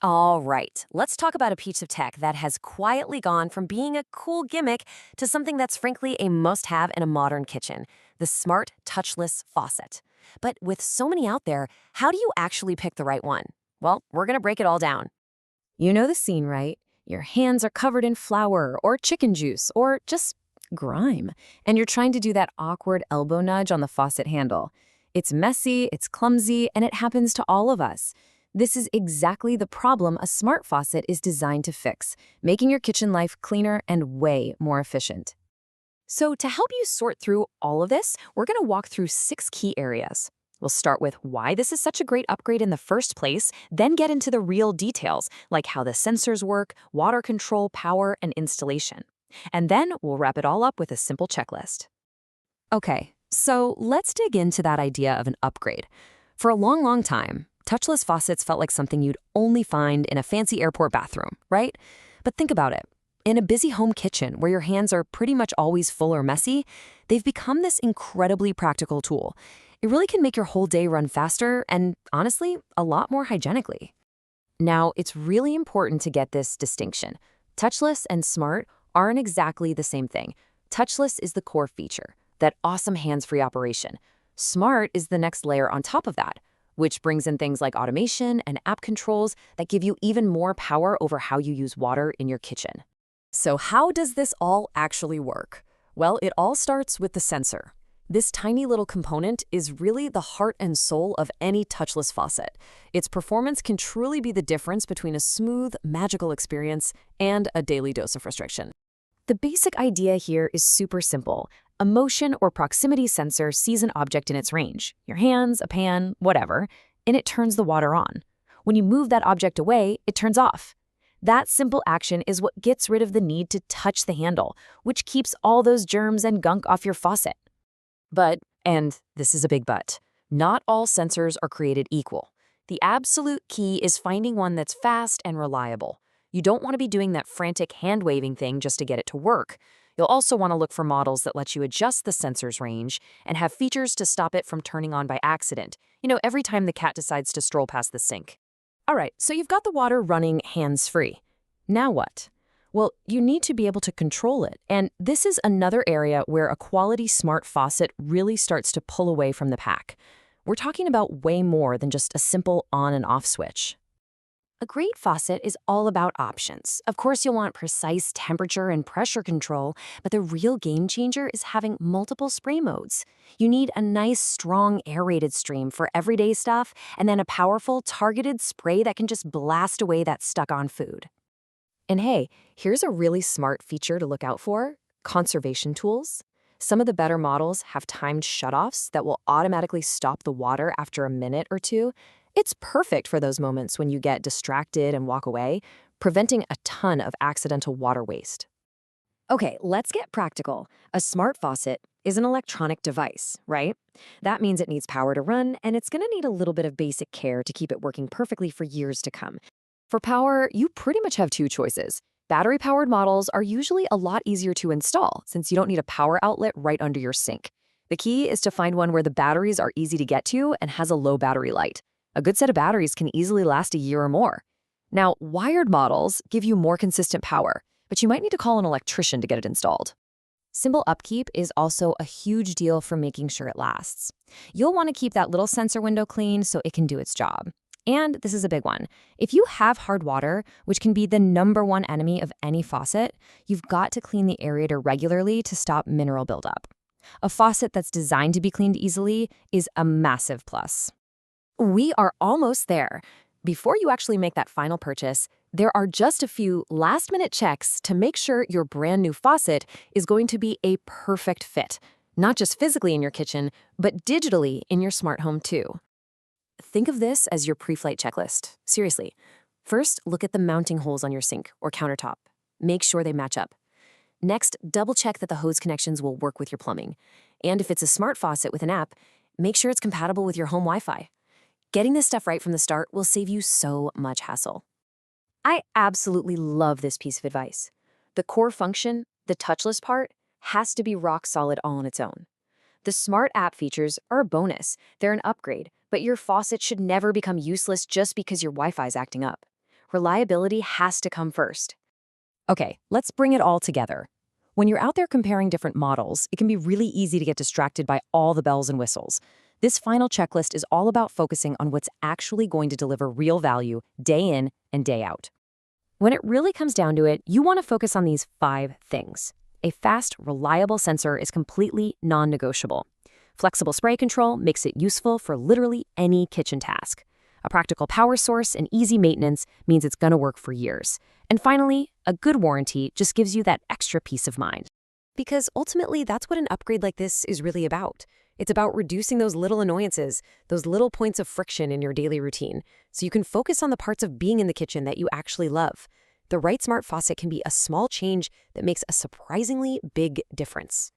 All right, let's talk about a piece of tech that has quietly gone from being a cool gimmick to something that's frankly a must-have in a modern kitchen, the smart touchless faucet. But with so many out there, how do you actually pick the right one? Well, we're going to break it all down. You know the scene, right? Your hands are covered in flour or chicken juice or just grime, and you're trying to do that awkward elbow nudge on the faucet handle. It's messy, it's clumsy, and it happens to all of us. This is exactly the problem a smart faucet is designed to fix, making your kitchen life cleaner and way more efficient. So to help you sort through all of this, we're going to walk through 6 key areas. We'll start with why this is such a great upgrade in the first place, then get into the real details, like how the sensors work, water control, power, and installation. And then we'll wrap it all up with a simple checklist. Okay, so let's dig into that idea of an upgrade. For a long time, touchless faucets felt like something you'd only find in a fancy airport bathroom, right? But think about it. In a busy home kitchen where your hands are pretty much always full or messy, they've become this incredibly practical tool. It really can make your whole day run faster and, honestly, a lot more hygienically. Now, it's really important to get this distinction. Touchless and smart aren't exactly the same thing. Touchless is the core feature, that awesome hands-free operation. Smart is the next layer on top of that, which brings in things like automation and app controls that give you even more power over how you use water in your kitchen. So how does this all actually work? Well, it all starts with the sensor. This tiny little component is really the heart and soul of any touchless faucet. Its performance can truly be the difference between a smooth, magical experience and a daily dose of frustration. The basic idea here is super simple. A motion or proximity sensor sees an object in its range, your hands, a pan, whatever, and it turns the water on. When you move that object away, it turns off. That simple action is what gets rid of the need to touch the handle, which keeps all those germs and gunk off your faucet. But, and this is a big but, not all sensors are created equal. The absolute key is finding one that's fast and reliable. You don't want to be doing that frantic hand-waving thing just to get it to work. You'll also want to look for models that let you adjust the sensor's range and have features to stop it from turning on by accident, every time the cat decides to stroll past the sink. All right, so you've got the water running hands-free. Now what? Well, you need to be able to control it, and this is another area where a quality smart faucet really starts to pull away from the pack. We're talking about way more than just a simple on and off switch. A great faucet is all about options. Of course, you'll want precise temperature and pressure control, but the real game changer is having multiple spray modes. You need a nice, strong, aerated stream for everyday stuff, and then a powerful, targeted spray that can just blast away that stuck-on food. And hey, here's a really smart feature to look out for: conservation tools. Some of the better models have timed shutoffs that will automatically stop the water after a minute or two. It's perfect for those moments when you get distracted and walk away, preventing a ton of accidental water waste. Okay, let's get practical. A smart faucet is an electronic device, right? That means it needs power to run, and it's going to need a little bit of basic care to keep it working perfectly for years to come. For power, you pretty much have 2 choices. Battery-powered models are usually a lot easier to install since you don't need a power outlet right under your sink. The key is to find one where the batteries are easy to get to and has a low battery light. A good set of batteries can easily last a year or more. Now, wired models give you more consistent power, but you might need to call an electrician to get it installed. Simple upkeep is also a huge deal for making sure it lasts. You'll want to keep that little sensor window clean so it can do its job. And this is a big one. If you have hard water, which can be the #1 enemy of any faucet, you've got to clean the aerator regularly to stop mineral buildup. A faucet that's designed to be cleaned easily is a massive plus. We are almost there. Before you actually make that final purchase, there are just a few last-minute checks to make sure your brand new faucet is going to be a perfect fit, not just physically in your kitchen, but digitally in your smart home too. Think of this as your pre-flight checklist. Seriously. First, look at the mounting holes on your sink or countertop. Make sure they match up. Next, double-check that the hose connections will work with your plumbing. And if it's a smart faucet with an app, make sure it's compatible with your home Wi-Fi. Getting this stuff right from the start will save you so much hassle. I absolutely love this piece of advice. The core function, the touchless part, has to be rock solid all on its own. The smart app features are a bonus. They're an upgrade, but your faucet should never become useless just because your Wi-Fi is acting up. reliability has to come first. Okay, let's bring it all together. When you're out there comparing different models, it can be really easy to get distracted by all the bells and whistles. This final checklist is all about focusing on what's actually going to deliver real value day in and day out. When it really comes down to it, you want to focus on these 5 things. A fast, reliable sensor is completely non-negotiable. Flexible spray control makes it useful for literally any kitchen task. A practical power source and easy maintenance means it's going to work for years. And finally, a good warranty just gives you that extra peace of mind. Because ultimately, that's what an upgrade like this is really about. It's about reducing those little annoyances, those little points of friction in your daily routine, so you can focus on the parts of being in the kitchen that you actually love. The right smart faucet can be a small change that makes a surprisingly big difference.